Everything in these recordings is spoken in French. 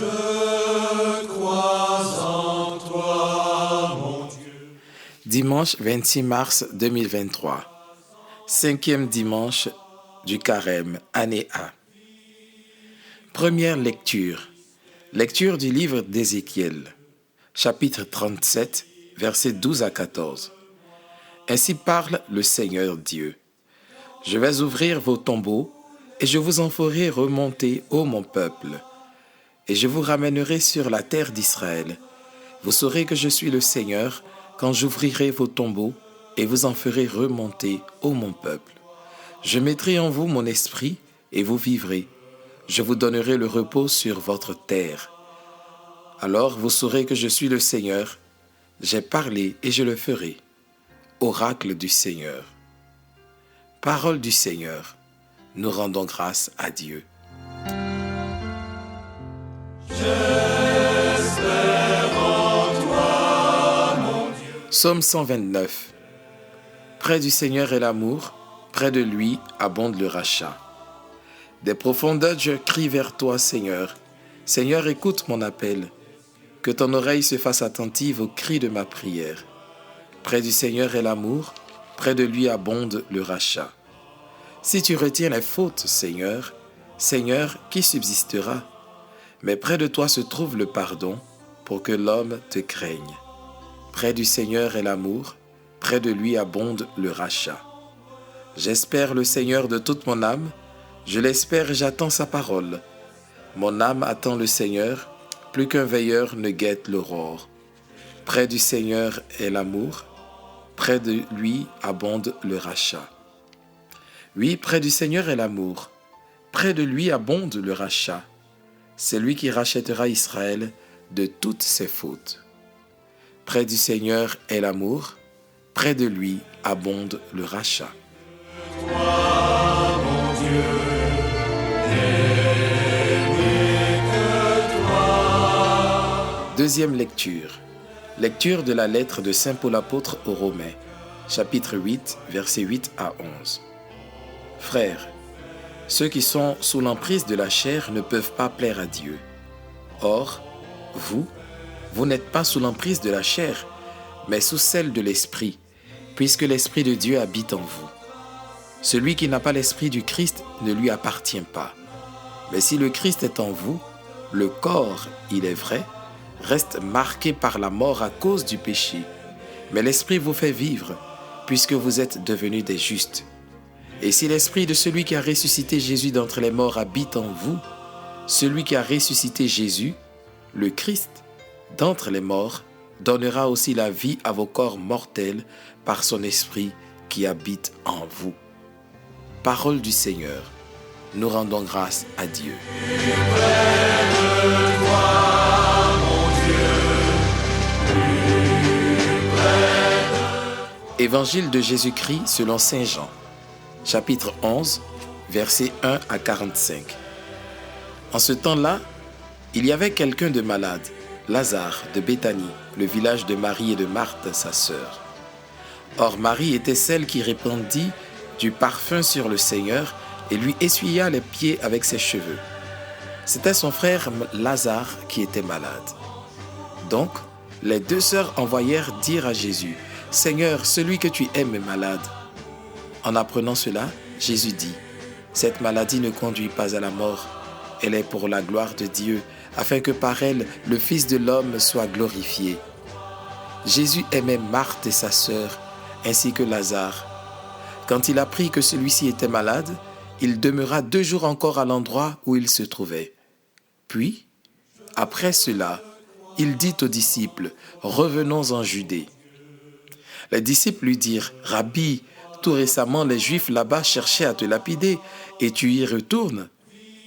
Je crois en toi, mon Dieu. Dimanche 26 mars 2023. Cinquième dimanche du Carême, année A. Première lecture. Lecture du livre d'Ézéchiel, chapitre 37, versets 12 à 14. Ainsi parle le Seigneur Dieu. Je vais ouvrir vos tombeaux et je vous en ferai remonter, ô mon peuple, et je vous ramènerai sur la terre d'Israël. Vous saurez que je suis le Seigneur quand j'ouvrirai vos tombeaux et vous en ferai remonter, ô mon peuple. Je mettrai en vous mon esprit et vous vivrez. Je vous donnerai le repos sur votre terre. Alors vous saurez que je suis le Seigneur. J'ai parlé et je le ferai. Oracle du Seigneur. Parole du Seigneur. Nous rendons grâce à Dieu. J'espère en toi, mon Dieu. Psaume 129. Près du Seigneur est l'amour, près de lui abonde le rachat. Des profondeurs je crie vers toi, Seigneur. Seigneur, écoute mon appel. Que ton oreille se fasse attentive aux cris de ma prière. Près du Seigneur est l'amour, près de lui abonde le rachat. Si tu retiens les fautes, Seigneur, Seigneur, qui subsistera? Mais près de toi se trouve le pardon, pour que l'homme te craigne. Près du Seigneur est l'amour, près de lui abonde le rachat. J'espère le Seigneur de toute mon âme, je l'espère et j'attends sa parole. Mon âme attend le Seigneur, plus qu'un veilleur ne guette l'aurore. Près du Seigneur est l'amour, près de lui abonde le rachat. Oui, près du Seigneur est l'amour, près de lui abonde le rachat. C'est lui qui rachètera Israël de toutes ses fautes. Près du Seigneur est l'amour, près de lui abonde le rachat. Toi, mon Dieu, aimé que toi. Deuxième lecture. Lecture de la lettre de Saint Paul apôtre aux Romains, chapitre 8, versets 8 à 11. Frères, ceux qui sont sous l'emprise de la chair ne peuvent pas plaire à Dieu. Or, vous n'êtes pas sous l'emprise de la chair, mais sous celle de l'Esprit, puisque l'Esprit de Dieu habite en vous. Celui qui n'a pas l'Esprit du Christ ne lui appartient pas. Mais si le Christ est en vous, le corps, il est vrai, reste marqué par la mort à cause du péché, mais l'Esprit vous fait vivre, puisque vous êtes devenus des justes. Et si l'Esprit de celui qui a ressuscité Jésus d'entre les morts habite en vous, celui qui a ressuscité Jésus, le Christ, d'entre les morts, donnera aussi la vie à vos corps mortels par son Esprit qui habite en vous. Parole du Seigneur. Nous rendons grâce à Dieu. Évangile de Jésus-Christ selon Saint Jean, chapitre 11, versets 1 à 45. En ce temps-là, il y avait quelqu'un de malade, Lazare de Béthanie, le village de Marie et de Marthe, sa sœur. Or Marie était celle qui répandit du parfum sur le Seigneur et lui essuya les pieds avec ses cheveux. C'était son frère Lazare qui était malade. Donc, les deux sœurs envoyèrent dire à Jésus, « Seigneur, celui que tu aimes est malade. » En apprenant cela, Jésus dit, « Cette maladie ne conduit pas à la mort. Elle est pour la gloire de Dieu, afin que par elle, le Fils de l'homme soit glorifié. » Jésus aimait Marthe et sa sœur, ainsi que Lazare. Quand il apprit que celui-ci était malade, il demeura 2 jours encore à l'endroit où il se trouvait. Puis, après cela, il dit aux disciples, « Revenons en Judée. » Les disciples lui dirent, « Rabbi, tout récemment les Juifs là-bas cherchaient à te lapider, et tu y retournes ?»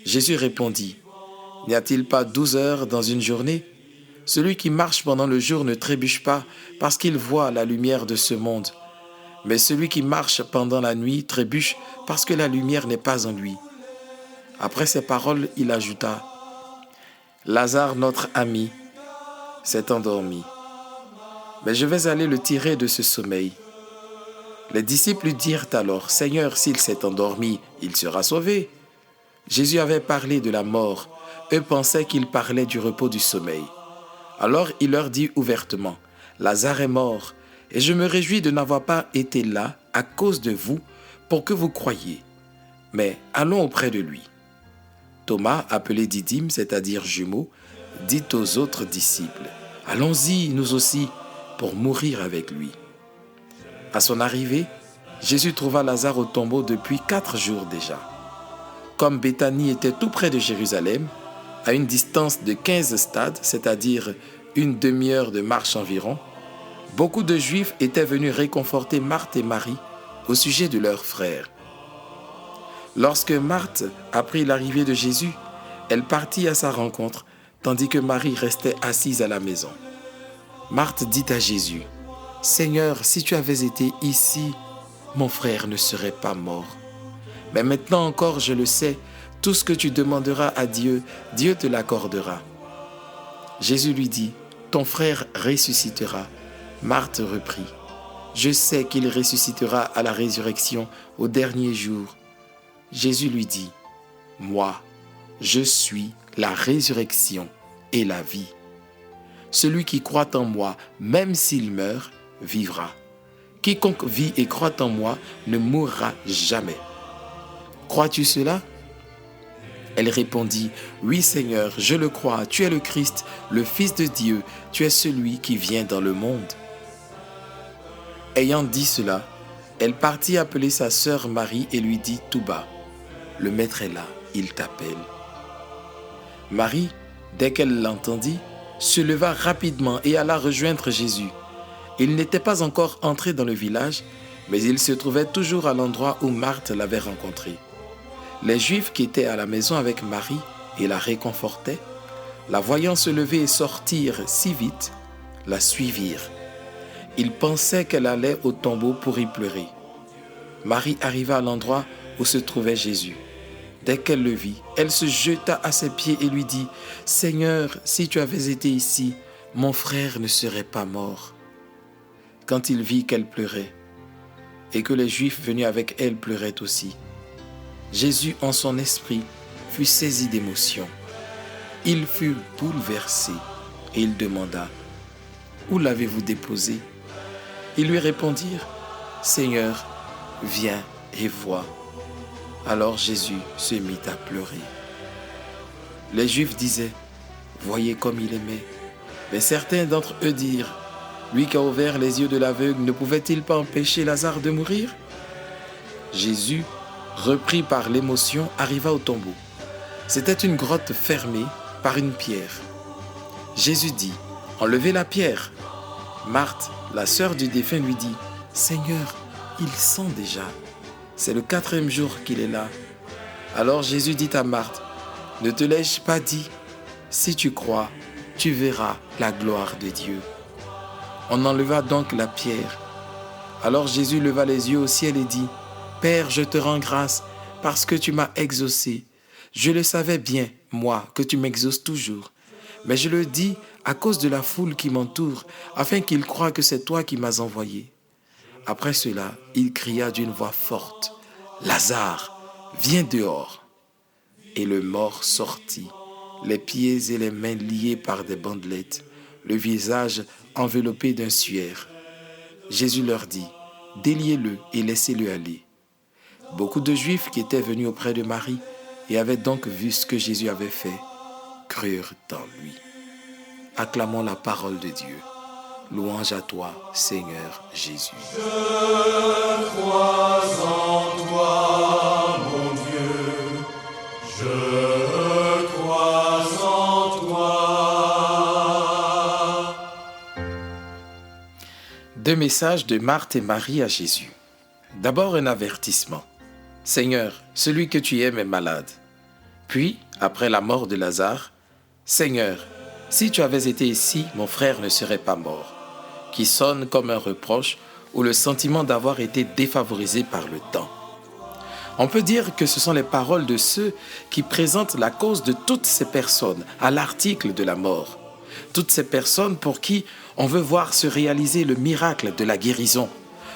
Jésus répondit, « N'y a-t-il pas 12 heures dans une journée? Celui qui marche pendant le jour ne trébuche pas parce qu'il voit la lumière de ce monde. Mais celui qui marche pendant la nuit trébuche parce que la lumière n'est pas en lui. » Après ces paroles, il ajouta, « Lazare, notre ami, s'est endormi, mais je vais aller le tirer de ce sommeil. » Les disciples lui dirent alors, « Seigneur, s'il s'est endormi, il sera sauvé. » Jésus avait parlé de la mort. eux pensaient qu'il parlait du repos du sommeil. Alors il leur dit ouvertement, « Lazare est mort, et je me réjouis de n'avoir pas été là à cause de vous pour que vous croyiez. Mais allons auprès de lui. » Thomas, appelé Didyme, c'est-à-dire jumeau, dit aux autres disciples, « Allons-y, nous aussi, pour mourir avec lui. » À son arrivée, Jésus trouva Lazare au tombeau depuis 4 jours déjà. Comme Béthanie était tout près de Jérusalem, à une distance de 15 stades, c'est-à-dire une demi-heure de marche environ, beaucoup de Juifs étaient venus réconforter Marthe et Marie au sujet de leur frère. Lorsque Marthe apprit l'arrivée de Jésus, elle partit à sa rencontre, tandis que Marie restait assise à la maison. Marthe dit à Jésus, « Seigneur, si tu avais été ici, mon frère ne serait pas mort. Mais maintenant encore, je le sais, tout ce que tu demanderas à Dieu, Dieu te l'accordera. » Jésus lui dit, « Ton frère ressuscitera. » Marthe reprit, « Je sais qu'il ressuscitera à la résurrection au dernier jour. » Jésus lui dit, « Moi, je suis la résurrection et la vie. Celui qui croit en moi, même s'il meurt, vivra. Quiconque vit et croit en moi ne mourra jamais. Crois-tu cela ? » Elle répondit, « Oui Seigneur, je le crois, tu es le Christ, le Fils de Dieu, tu es celui qui vient dans le monde. » Ayant dit cela, elle partit appeler sa sœur Marie et lui dit tout bas, « Le Maître est là, il t'appelle. » Marie, dès qu'elle l'entendit, se leva rapidement et alla rejoindre Jésus. Il n'était pas encore entré dans le village, mais il se trouvait toujours à l'endroit où Marthe l'avait rencontré. Les Juifs qui étaient à la maison avec Marie et la réconfortaient, la voyant se lever et sortir si vite, la suivirent. Ils pensaient qu'elle allait au tombeau pour y pleurer. Marie arriva à l'endroit où se trouvait Jésus. Dès qu'elle le vit, elle se jeta à ses pieds et lui dit, « Seigneur, si tu avais été ici, mon frère ne serait pas mort. » Quand il vit qu'elle pleurait, et que les Juifs venus avec elle pleuraient aussi, Jésus, en son esprit, fut saisi d'émotion. Il fut bouleversé et il demanda, « Où l'avez-vous déposé ?» Ils lui répondirent, « Seigneur, viens et vois. » Alors Jésus se mit à pleurer. Les Juifs disaient, « Voyez comme il aimait. » Mais certains d'entre eux dirent, « Lui qui a ouvert les yeux de l'aveugle, ne pouvait-il pas empêcher Lazare de mourir ?» Jésus, repris par l'émotion, arriva au tombeau. C'était une grotte fermée par une pierre. Jésus dit, « Enlevez la pierre. » Marthe, la sœur du défunt, lui dit, « Seigneur, il sent déjà. C'est le 4e jour qu'il est là. » Alors Jésus dit à Marthe, « Ne te l'ai-je pas dit? Si tu crois, tu verras la gloire de Dieu. » On enleva donc la pierre. Alors Jésus leva les yeux au ciel et dit, « Père, je te rends grâce parce que tu m'as exaucé. Je le savais bien, moi, que tu m'exauces toujours. Mais je le dis à cause de la foule qui m'entoure, afin qu'ils croient que c'est toi qui m'as envoyé. » Après cela, il cria d'une voix forte, « Lazare, viens dehors !» Et le mort sortit, les pieds et les mains liés par des bandelettes, le visage enveloppé d'un suaire. Jésus leur dit, « Déliez-le et laissez-le aller. » Beaucoup de Juifs qui étaient venus auprès de Marie et avaient donc vu ce que Jésus avait fait, crurent en lui. Acclamons la parole de Dieu. Louange à toi, Seigneur Jésus. Je crois en toi, mon Dieu. Je crois en toi. 2 messages de Marthe et Marie à Jésus. D'abord un avertissement. « Seigneur, celui que tu aimes est malade. » Puis, après la mort de Lazare, « Seigneur, si tu avais été ici, mon frère ne serait pas mort. » qui sonne comme un reproche ou le sentiment d'avoir été défavorisé par le temps. On peut dire que ce sont les paroles de ceux qui présentent la cause de toutes ces personnes à l'article de la mort. Toutes ces personnes pour qui on veut voir se réaliser le miracle de la guérison,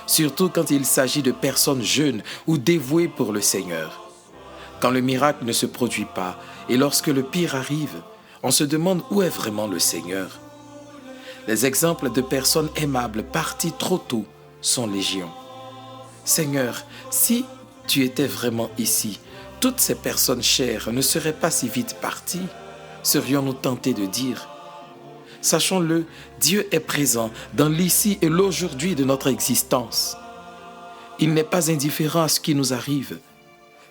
surtout quand il s'agit de personnes jeunes ou dévouées pour le Seigneur. Quand le miracle ne se produit pas, Et lorsque le pire arrive, on se demande où est vraiment le Seigneur. Les exemples de personnes aimables parties trop tôt sont légion. Seigneur, si tu étais vraiment ici, toutes ces personnes chères ne seraient pas si vite parties, serions-nous tentés de dire. Sachons-le, Dieu est présent dans l'ici et l'aujourd'hui de notre existence. Il n'est pas indifférent à ce qui nous arrive.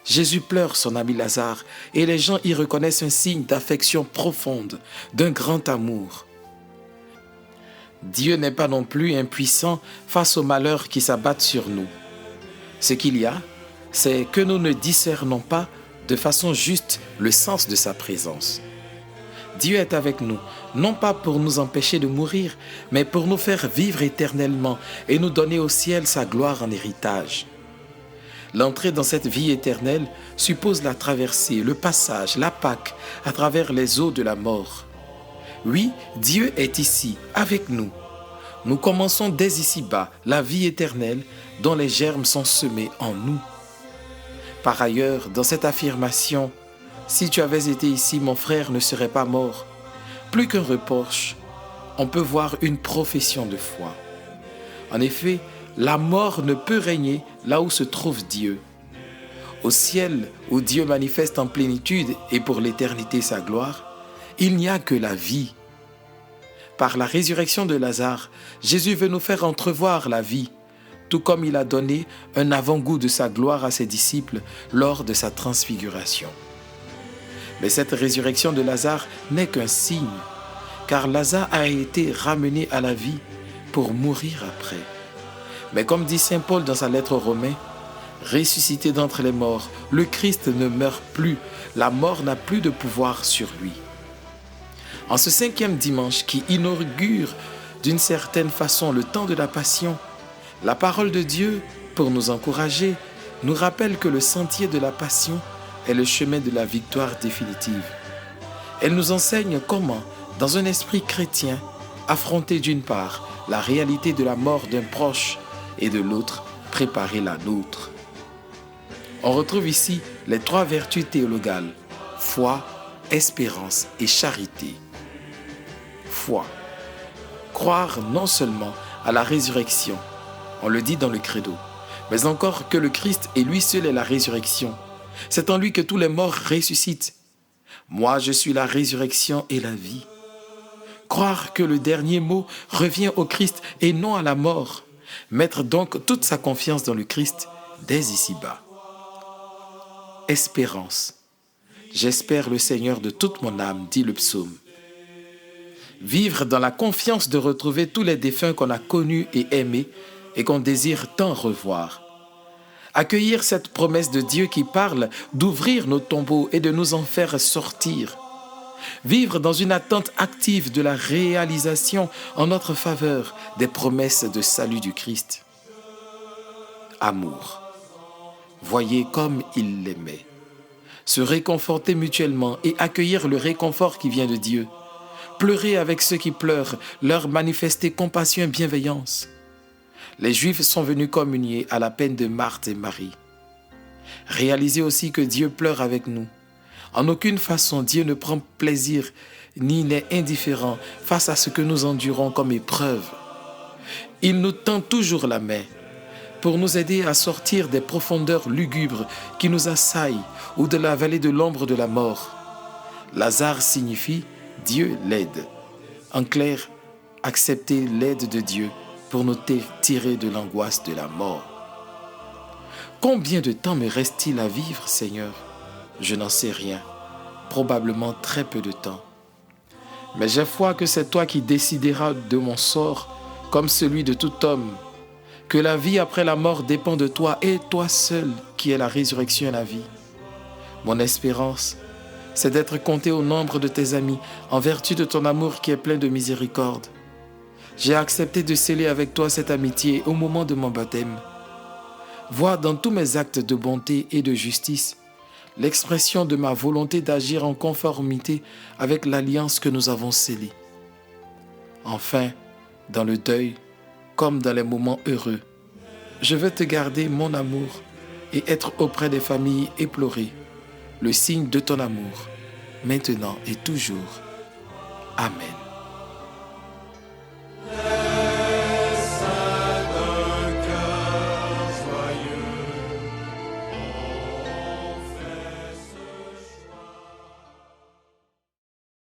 Jésus pleure son ami Lazare et les gens y reconnaissent un signe d'affection profonde, d'un grand amour. Dieu n'est pas non plus impuissant face aux malheurs qui s'abattent sur nous. Ce qu'il y a, c'est que nous ne discernons pas de façon juste le sens de sa présence. Dieu est avec nous, non pas pour nous empêcher de mourir, mais pour nous faire vivre éternellement et nous donner au ciel sa gloire en héritage. L'entrée dans cette vie éternelle suppose la traversée, le passage, la Pâque à travers les eaux de la mort. Oui, Dieu est ici, avec nous. Nous commençons dès ici-bas la vie éternelle dont les germes sont semés en nous. Par ailleurs, dans cette affirmation, si tu avais été ici, mon frère ne serait pas mort. Plus qu'un reproche, on peut voir une profession de foi. En effet, la mort ne peut régner là où se trouve Dieu. Au ciel, où Dieu manifeste en plénitude et pour l'éternité sa gloire, il n'y a que la vie. Par la résurrection de Lazare, Jésus veut nous faire entrevoir la vie, tout comme il a donné un avant-goût de sa gloire à ses disciples lors de sa transfiguration. Mais cette résurrection de Lazare n'est qu'un signe, car Lazare a été ramené à la vie pour mourir après. Mais comme dit saint Paul dans sa lettre aux Romains, ressuscité d'entre les morts, le Christ ne meurt plus, la mort n'a plus de pouvoir sur lui. En ce 5e dimanche qui inaugure d'une certaine façon le temps de la Passion, la parole de Dieu, pour nous encourager, nous rappelle que le sentier de la Passion est le chemin de la victoire définitive. Elle nous enseigne comment, dans un esprit chrétien, affronter d'une part la réalité de la mort d'un proche et de l'autre, préparer la nôtre. On retrouve ici les 3 vertus théologales, foi, espérance et charité. Foi. Croire non seulement à la résurrection, on le dit dans le credo, mais encore que le Christ et lui seul est la résurrection. C'est en lui que tous les morts ressuscitent. Moi, je suis la résurrection et la vie. Croire que le dernier mot revient au Christ et non à la mort. Mettre donc toute sa confiance dans le Christ dès ici-bas. Espérance. J'espère le Seigneur de toute mon âme, dit le psaume. Vivre dans la confiance de retrouver tous les défunts qu'on a connus et aimés et qu'on désire tant revoir. Accueillir cette promesse de Dieu qui parle d'ouvrir nos tombeaux et de nous en faire sortir. Vivre dans une attente active de la réalisation en notre faveur des promesses de salut du Christ. Amour. Voyez comme il l'aimait. Se réconforter mutuellement et accueillir le réconfort qui vient de Dieu. Pleurer avec ceux qui pleurent, leur manifester compassion et bienveillance. Les Juifs sont venus communier à la peine de Marthe et Marie. Réalisez aussi que Dieu pleure avec nous. En aucune façon, Dieu ne prend plaisir ni n'est indifférent face à ce que nous endurons comme épreuve. Il nous tend toujours la main pour nous aider à sortir des profondeurs lugubres qui nous assaillent ou de la vallée de l'ombre de la mort. Lazare signifie Dieu l'aide. En clair, accepter l'aide de Dieu pour nous tirer de l'angoisse de la mort. Combien de temps me reste-t-il à vivre, Seigneur? Je n'en sais rien, probablement très peu de temps. Mais j'ai foi que c'est toi qui décideras de mon sort comme celui de tout homme, que la vie après la mort dépend de toi et toi seul qui es la résurrection et la vie. Mon espérance, c'est d'être compté au nombre de tes amis en vertu de ton amour qui est plein de miséricorde. J'ai accepté de sceller avec toi cette amitié au moment de mon baptême. Vois dans tous mes actes de bonté et de justice l'expression de ma volonté d'agir en conformité avec l'alliance que nous avons scellée. Enfin, dans le deuil, comme dans les moments heureux, je veux te garder mon amour et être auprès des familles éplorées, le signe de ton amour. maintenant et toujours. Amen.